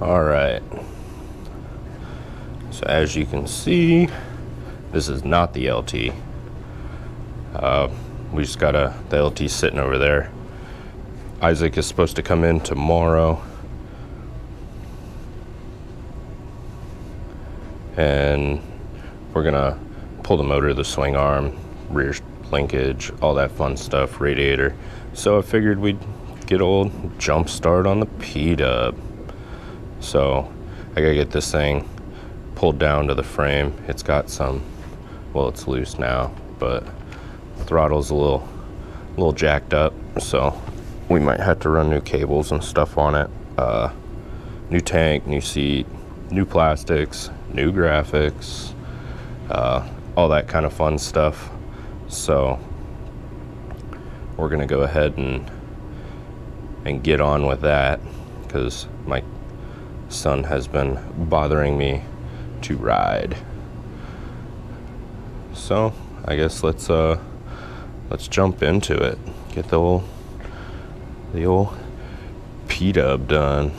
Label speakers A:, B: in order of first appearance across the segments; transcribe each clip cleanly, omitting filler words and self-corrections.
A: All right. So as you can see, this is not the LT. We just got the LT sitting over there. Isaac is supposed to come in tomorrow. And we're gonna pull the motor, the swing arm, rear linkage, all that fun stuff, radiator. So I figured we'd get old jump start on the P-Dub. So I gotta get this thing pulled down to the frame. It's got some, well, it's loose now, but the throttle's a little jacked up, so we might have to run new cables and stuff on it. New tank, new seat, new plastics, new graphics, all that kind of fun stuff. So we're gonna go ahead and get on with that, because my son has been bothering me to ride. So I guess let's jump into it. Get the old P-Dub done.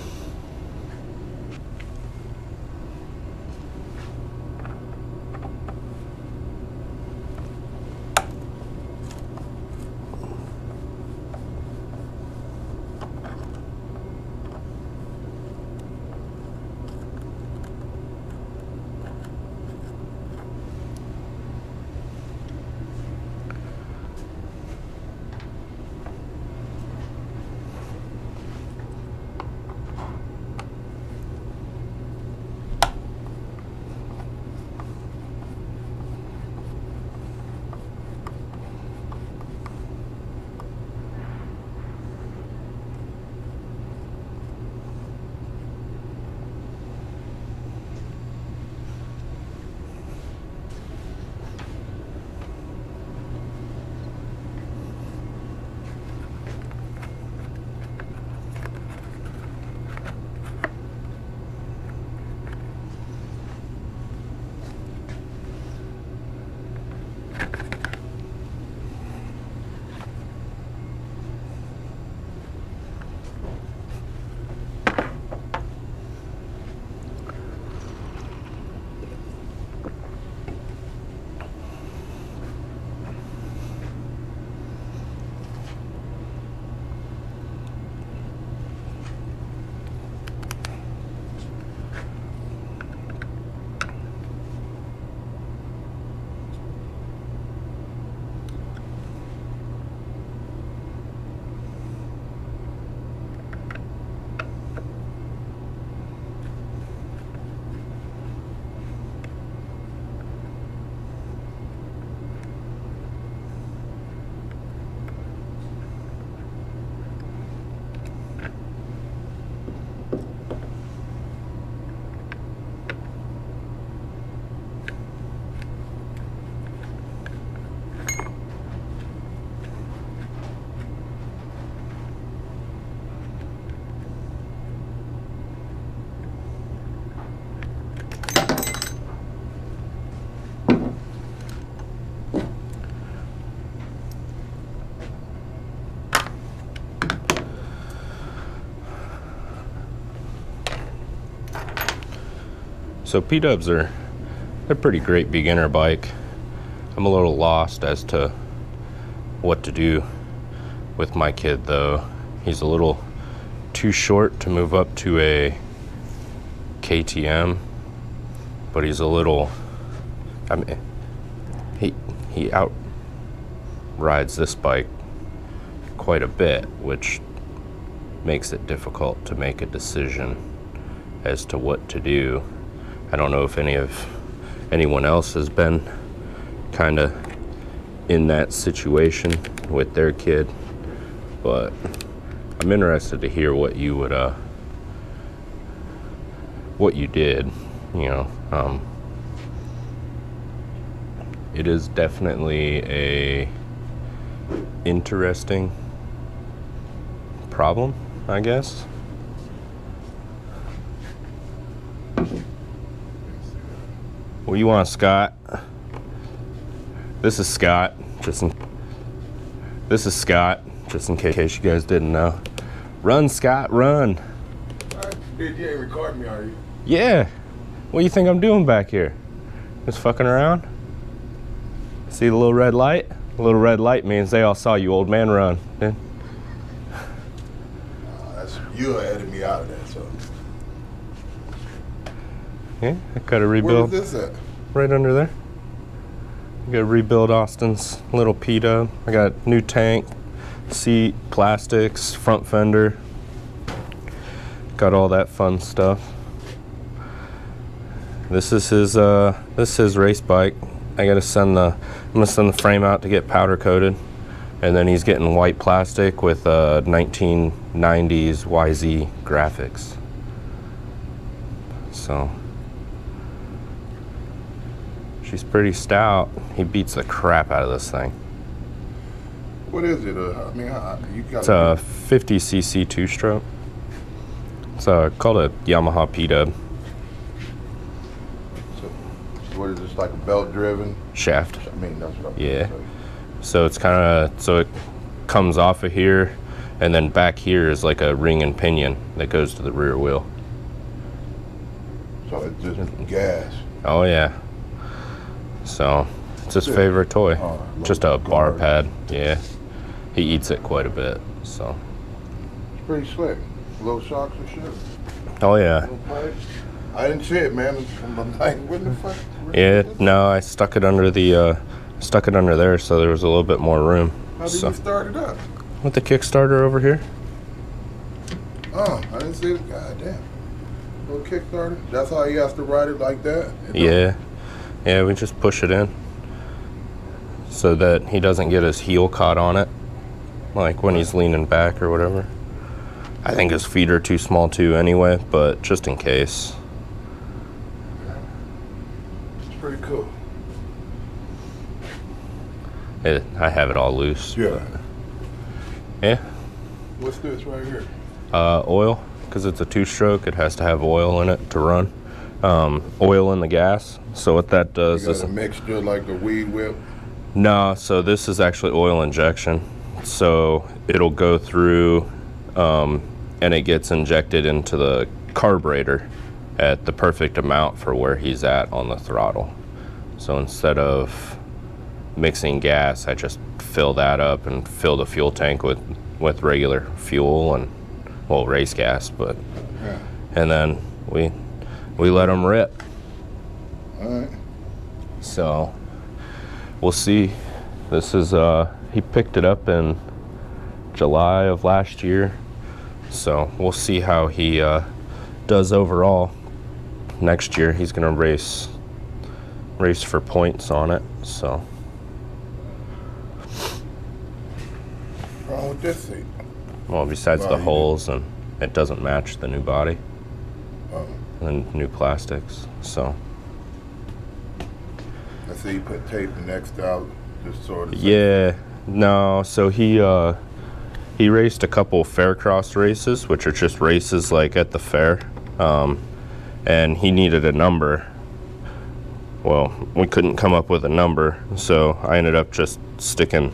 A: So P-Dubs they're a pretty great beginner bike. I'm a little lost as to what to do with my kid though. He's a little too short to move up to a KTM, but he's a little, I mean, he out rides this bike quite a bit, which makes it difficult to make a decision as to what to do. I don't know if anyone else has been kind of in that situation with their kid, but I'm interested to hear what you would what you did. You know, it is definitely a interesting problem, I guess. What do you want, Scott? This is Scott, just in case you guys didn't know. Run, Scott, run.
B: Dude, you ain't recording me, are you?
A: Yeah. What do you think I'm doing back here? Just fucking around? See the little red light? The little red light means they all saw you old man run. Yeah.
B: That's you edited me out of that, so.
A: Yeah, I gotta rebuild.
B: Where is this at?
A: Right under there. I gotta rebuild Austin's little PW. I got new tank, seat, plastics, front fender. Got all that fun stuff. This is his race bike. I'm gonna send the frame out to get powder coated, and then he's getting white plastic with 1990s YZ graphics. So she's pretty stout. He beats the crap out of this thing.
B: What is it? I mean, you got.
A: It's a 50cc two-stroke. It's called a Yamaha PW.
B: What is this, like a belt-driven
A: shaft?
B: I mean, that's what I'm
A: yeah.
B: saying.
A: So it's kind of, so it comes off of here, and then back here is like a ring and pinion that goes to the rear wheel.
B: So it's just gas.
A: Oh yeah. So it's his favorite toy. Just a bar pad. Yeah. He eats it quite a bit. So.
B: It's pretty slick. Little shocks and shit.
A: Oh yeah.
B: Little pipes. I didn't see it, man. I'm like, what the fuck?
A: Yeah, no, I stuck it under there, so there was a little bit more room.
B: How did you start it up?
A: With the Kickstarter over here.
B: Oh, I didn't see it. God damn. Little Kickstarter. That's how he has to ride it like that?
A: Yeah. Yeah, we just push it in so that he doesn't get his heel caught on it, like when he's leaning back or whatever. I think his feet are too small too anyway, but just in case.
B: Pretty cool.
A: I have it all loose.
B: Yeah.
A: Yeah.
B: What's this right here?
A: Oil, because it's a two-stroke. It has to have oil in it to run. Oil in the gas. So what that does is
B: a mixture like the weed whip.
A: No, so this is actually oil injection. So it'll go through, and it gets injected into the carburetor at the perfect amount for where he's at on the throttle. So instead of mixing gas, I just fill that up and fill the fuel tank with regular fuel and, well, race gas, but yeah. And then we let them rip.
B: All right.
A: So we'll see. This is he picked it up in July of last year, so we'll see how he does overall. Next year he's gonna race for points on it. So
B: what's wrong with this seat?
A: Well, besides the holes, and it doesn't match the new body and new plastics. So
B: I see you put tape next out, just sort of.
A: Yeah, no. So he raced a couple faircross races, which are just races like at the fair. And he needed a number. Well, we couldn't come up with a number, so I ended up just sticking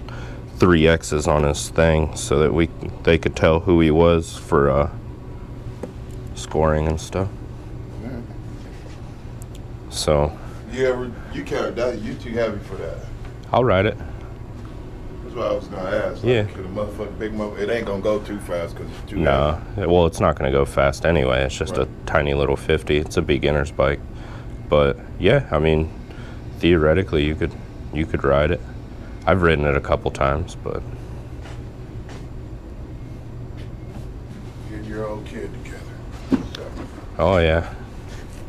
A: 3 X's on his thing so that they could tell who he was for scoring and stuff. Yeah. So.
B: You carried that? You too heavy for that?
A: I'll ride it.
B: That's what I was gonna ask.
A: Yeah.
B: Like, the motherfucking big it ain't gonna go too fast because it's too.
A: No, well, it's not gonna go fast anyway. It's just a tiny little 50. It's a beginner's bike, but yeah, I mean, theoretically, you could ride it. I've ridden it a couple times, but.
B: Get your old kid together. So.
A: Oh yeah.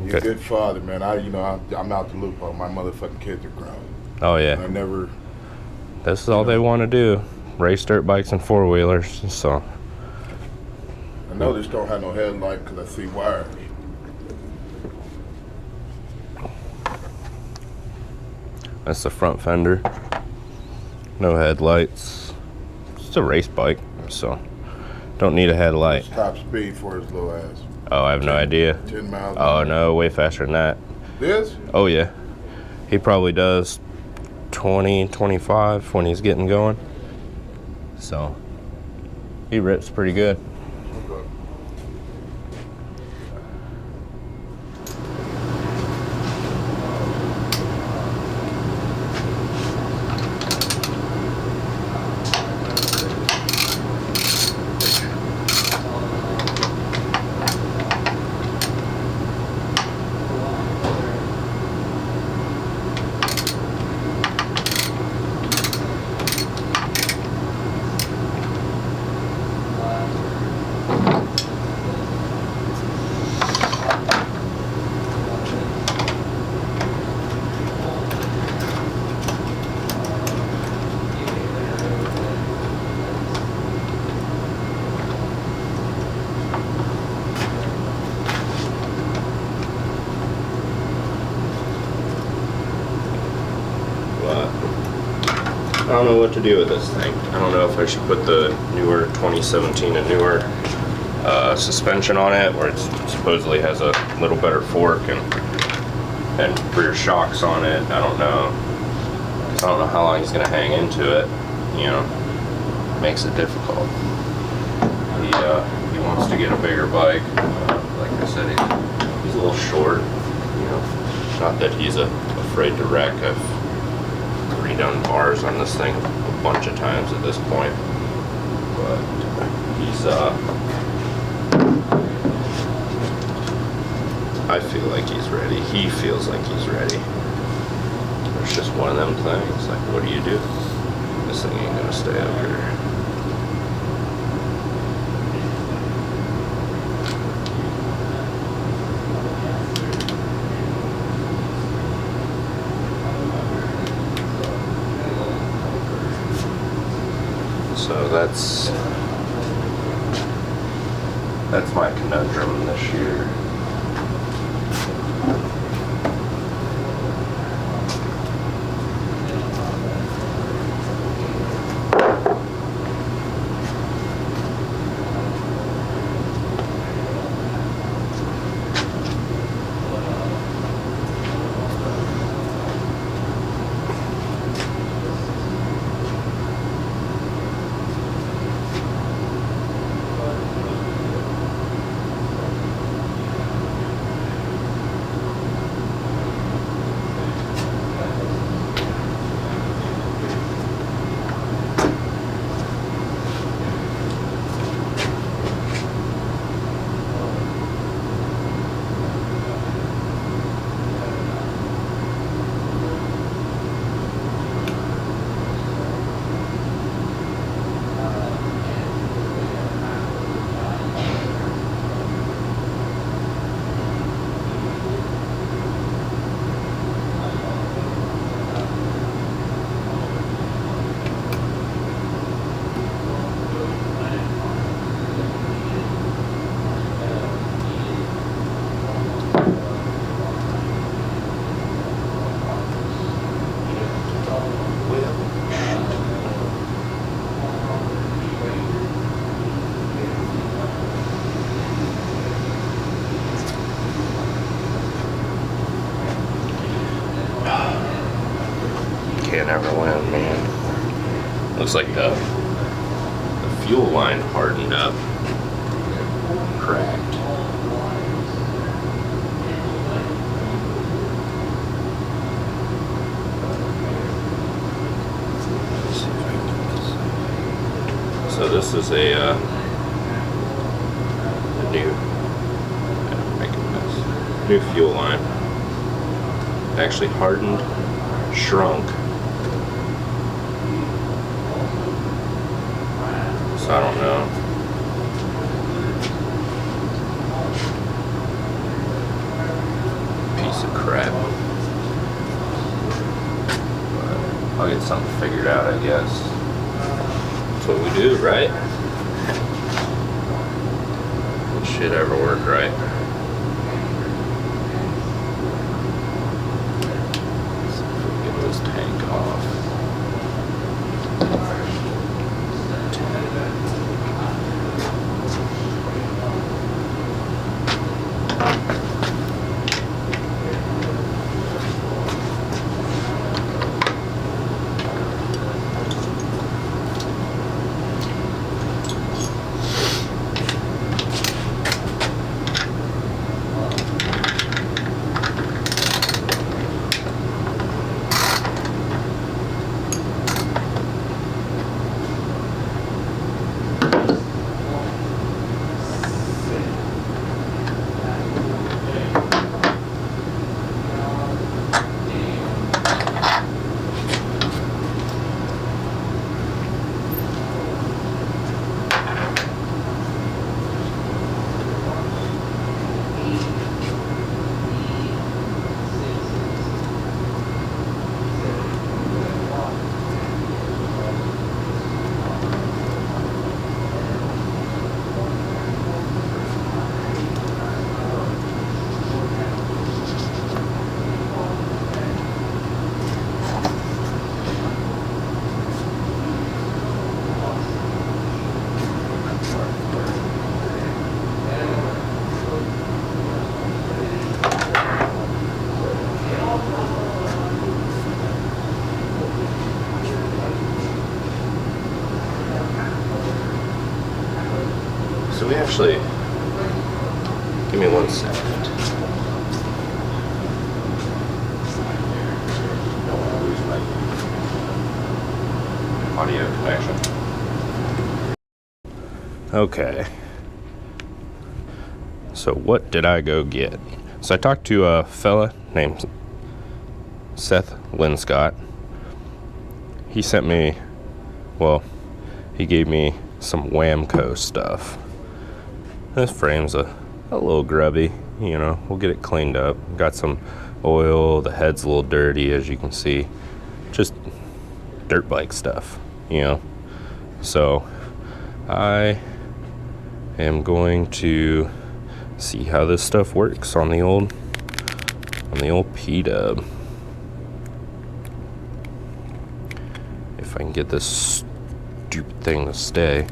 B: You're a good father, man. I'm out the loop. My motherfucking kids are grown.
A: Oh yeah.
B: And I never.
A: This is all they want to do: race dirt bikes and 4-wheelers. So.
B: I know this don't have no headlight because I see wires.
A: That's the front fender. No headlights. It's a race bike, so don't need a headlight.
B: What's top speed for his little ass?
A: Oh, I have no idea.
B: 10 miles.
A: Oh no, way faster than that.
B: This?
A: Oh yeah. He probably does 20, 25 when he's getting going. So he rips pretty good.
B: Okay.
A: don't know what to do with this thing. I don't know if I should put the newer 2017 and newer suspension on it, where it supposedly has a little better fork and rear shocks on it. I don't know. I don't know how long he's gonna hang into it. You know, makes it difficult. He wants to get a bigger bike. Like I said, he's a little short. You know, not that he's afraid to wreck. I've redone bars on this thing a bunch of times at this point, but he's I feel like he's ready. He feels like he's ready. It's just one of them things. Like, what do you do? This thing ain't gonna stay up here. So that's my conundrum this year. Can't ever win, man. Looks like the fuel line hardened up, cracked. So this is a new, making a mess, new fuel line. It actually hardened, shrunk. So I don't know. Piece of crap. But I'll get something figured out, I guess. That's what we do, right? Would shit ever work right? Let's see if we can get this tank off. So we actually, give me 1 second. Don't want to lose my audio connection. Okay. So what did I go get? So I talked to a fella named Seth Linscott. He sent me, well, he gave me some Whamco stuff. This frame's a little grubby, you know, we'll get it cleaned up. Got some oil, the head's a little dirty, as you can see. Just dirt bike stuff, you know. So I am going to see how this stuff works on the old P-Dub. If I can get this stupid thing to stay.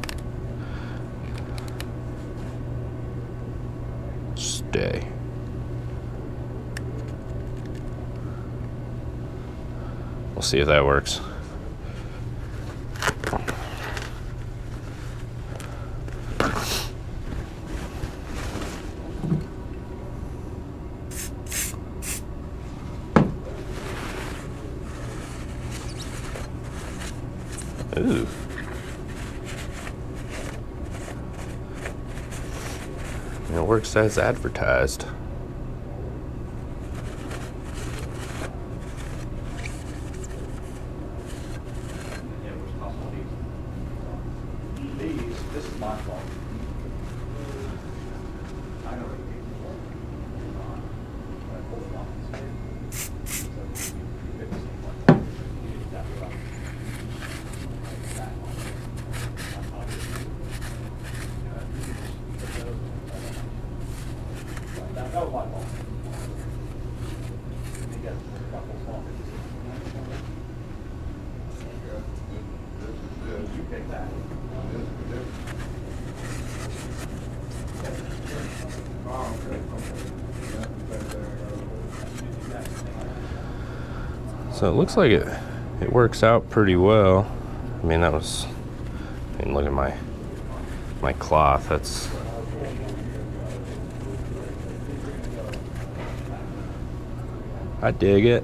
A: We'll see if that works. Ooh. It works as advertised.
C: This is my fault. I know that was my fault. You pick that.
A: So it looks like it works out pretty well. I mean, that was, I mean, look at my cloth. That's, I dig it.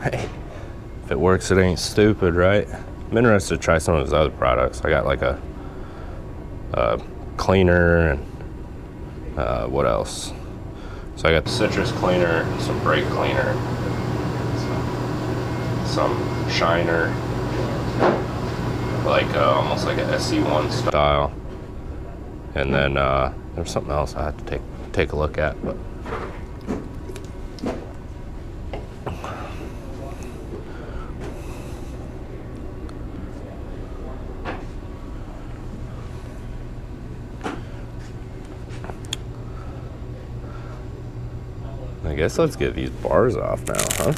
A: Hey, if it works, it ain't stupid, right? I'm interested to try some of his other products. I got like a cleaner and what else? So I got the citrus cleaner, some brake cleaner, some shiner, like almost like a SC1 style, and then there's something else I have to take a look at, but. I guess let's get these bars off now, huh?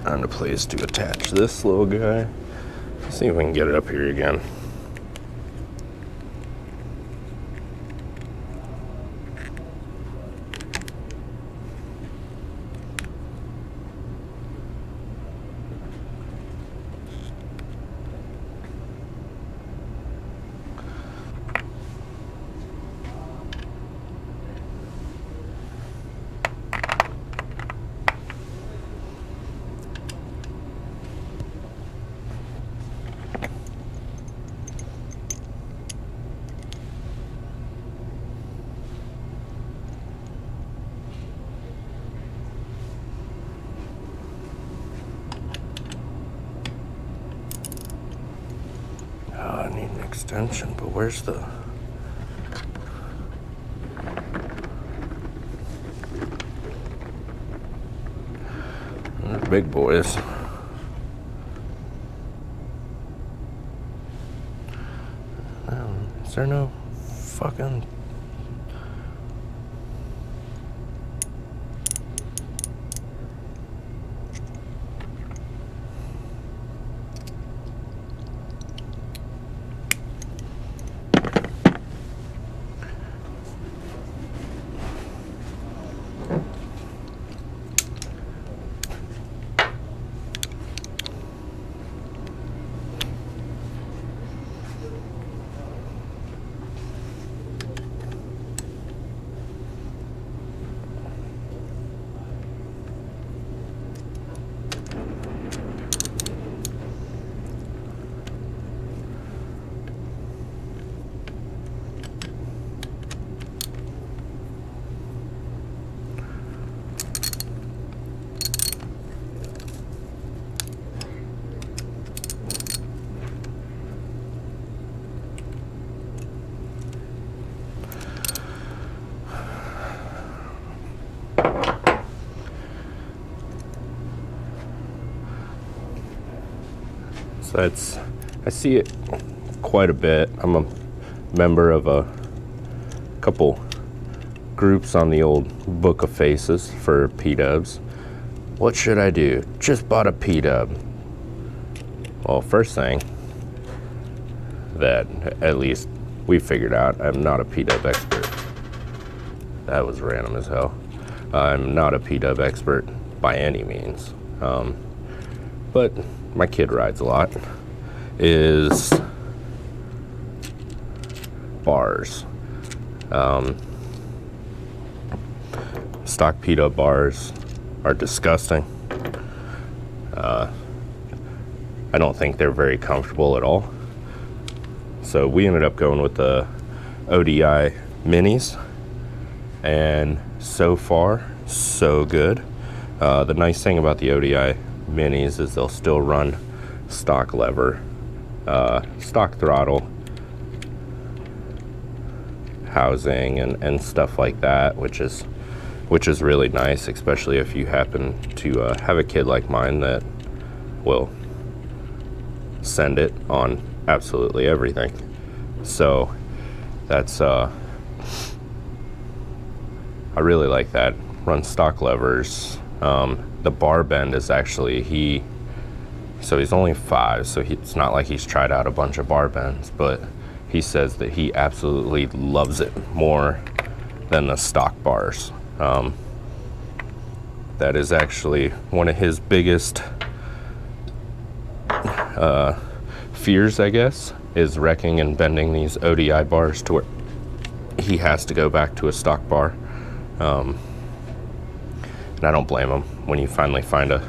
A: Find a place to attach this little guy. Let's see if we can get it up here again. I need an extension, but where's the... They're big boys. Is there no fucking I see it quite a bit. I'm a member of a couple groups on the old Book of Faces for P-dubs. What should I do? Just bought a P-dub. Well, first thing that at least we figured out, I'm not a P-dub expert. That was random as hell. I'm not a P-dub expert by any means. But my kid rides a lot. Is bars. Stock P-dub bars are disgusting. I don't think they're very comfortable at all. So we ended up going with the ODI minis, and so far so good. The nice thing about the ODI minis is they'll still run stock lever, stock throttle housing and stuff like that, which is really nice, especially if you happen to have a kid like mine that will send it on absolutely everything. So that's I really like that. Run stock levers. The bar bend is actually, he's only 5, so it's not like he's tried out a bunch of bar bends, but he says that he absolutely loves it more than the stock bars. That is actually one of his biggest fears, I guess, is wrecking and bending these ODI bars to where he has to go back to a stock bar. And I don't blame him. When you finally find a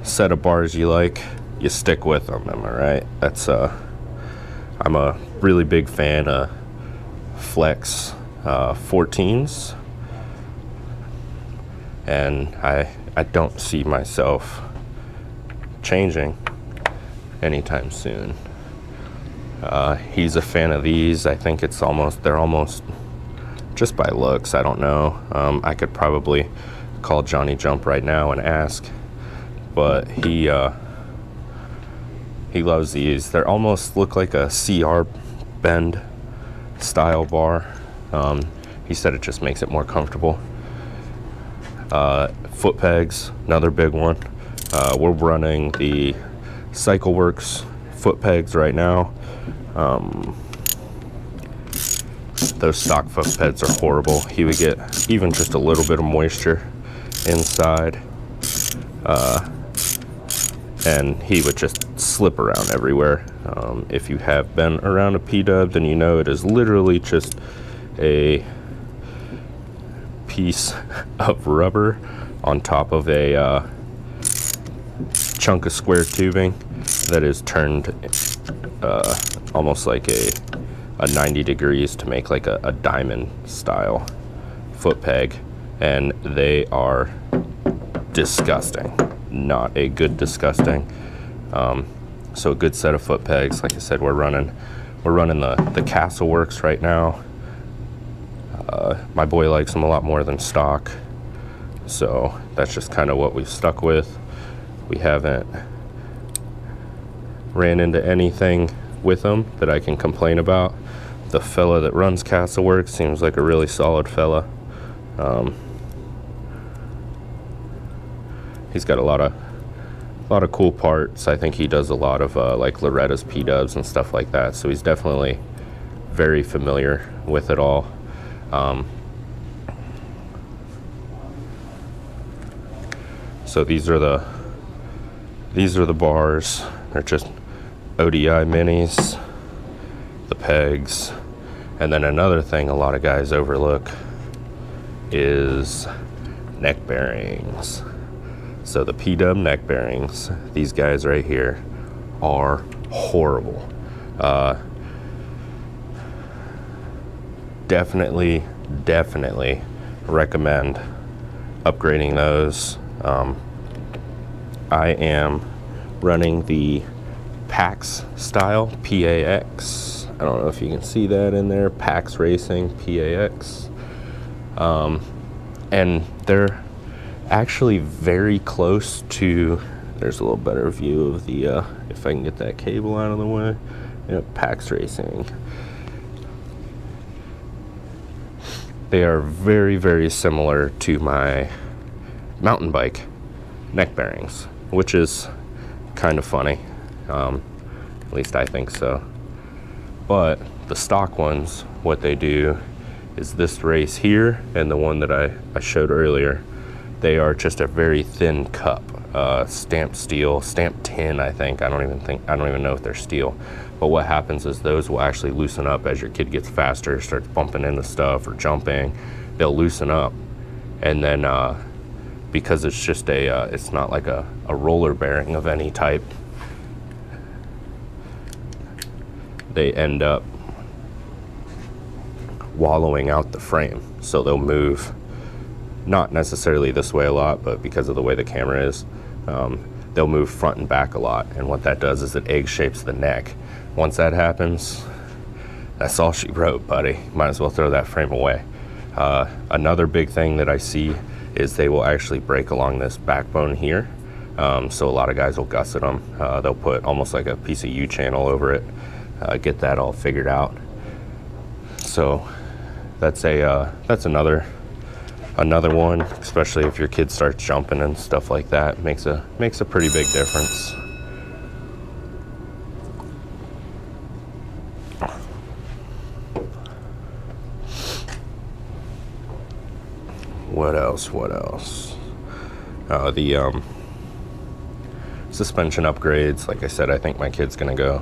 A: set of bars you like, you stick with them, am I right? That's I'm a really big fan of Flex 14s, and I don't see myself changing anytime soon. He's a fan of these. I think they're almost just by looks. I don't know. I could probably call Johnny Jump right now and ask, but he loves these. They almost look like a CR bend style bar. He said it just makes it more comfortable. Foot pegs, another big one. We're running the CycleWorks foot pegs right now. Those stock foot pegs are horrible. He would get even just a little bit of moisture inside, and he would just slip around everywhere. If you have been around a P-dub, then you know it is literally just a piece of rubber on top of a chunk of square tubing that is turned almost like a 90 degrees to make like a diamond style foot peg, and they are disgusting. Not a good disgusting. So a good set of foot pegs. Like I said, we're running the CastleWorks right now. My boy likes them a lot more than stock, so that's just kind of what we've stuck with. We haven't ran into anything with them that I can complain about. The fella that runs CastleWorks seems like a really solid fella. He's got a lot of cool parts. I think he does a lot of like Loretta's P-dubs and stuff like that, so he's definitely very familiar with it all. So these are the bars. They're just ODI minis, the pegs, and then another thing a lot of guys overlook is neck bearings. So the P-dub neck bearings, these guys right here, are horrible. Definitely recommend upgrading those. I am running the PAX style, PAX. I don't know if you can see that in there, PAX Racing, PAX. And they're actually very close to, There's a little better view of the, if I can get that cable out of the way. Yep, PAX Racing. They are very, very similar to my mountain bike neck bearings, which is kind of funny. At least I think so. But the stock ones, what they do is this race here and the one that I showed earlier, they are just a very thin cup, stamped steel, stamped tin, I think. I don't even know if they're steel. But what happens is those will actually loosen up as your kid gets faster, starts bumping into stuff or jumping. They'll loosen up, and then because it's just it's not like a roller bearing of any type, they end up wallowing out the frame. So they'll move, not necessarily this way a lot, but because of the way the camera is, they'll move front and back a lot. And what that does is it egg shapes the neck. Once that happens, that's all she wrote, buddy. Might as well throw that frame away. Another big thing that I see is they will actually break along this backbone here. So a lot of guys will gusset them. They'll put almost like a piece of U-channel over it, get that all figured out. So that's another one, especially if your kid starts jumping and stuff like that. Makes a pretty big difference. What else? The suspension upgrades. Like I said, I think my kid's gonna go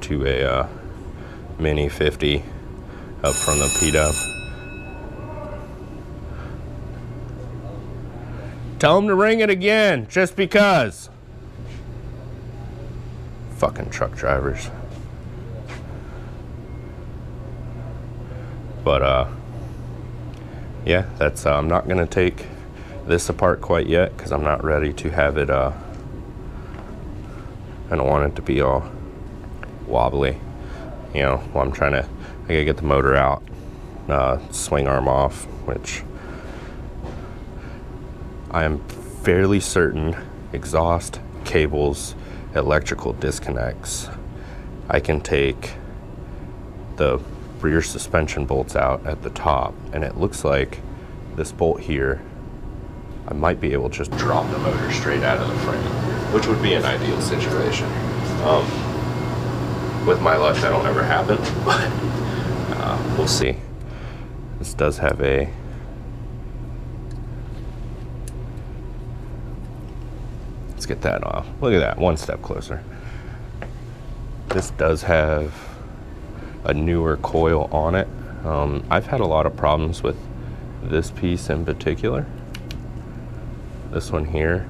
A: to a Mini 50 up from the PW. Tell him to ring it again, just because. Fucking truck drivers. But yeah, that's I'm not gonna take this apart quite yet because I'm not ready to have it. I don't want it to be all wobbly. You know, while I gotta get the motor out, swing arm off, which I am fairly certain exhaust, cables, electrical disconnects. I can take the rear suspension bolts out at the top, and it looks like this bolt here, I might be able to just drop the motor straight out of the frame, which would be an ideal situation. With my luck, that'll never happen, but we'll see. This does have a let's get that off. Look at that, one step closer. This does have a newer coil on it. I've had a lot of problems with this piece in particular. This one here,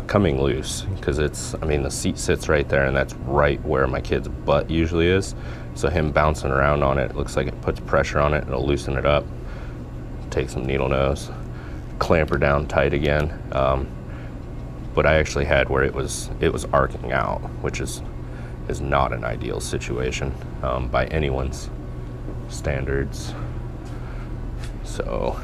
A: coming loose, because the seat sits right there, and that's right where my kid's butt usually is. So him bouncing around on it, looks like it puts pressure on it, and it'll loosen it up. Take some needle nose, clamp her down tight again. But I actually had where it was arcing out, which is not an ideal situation by anyone's standards. So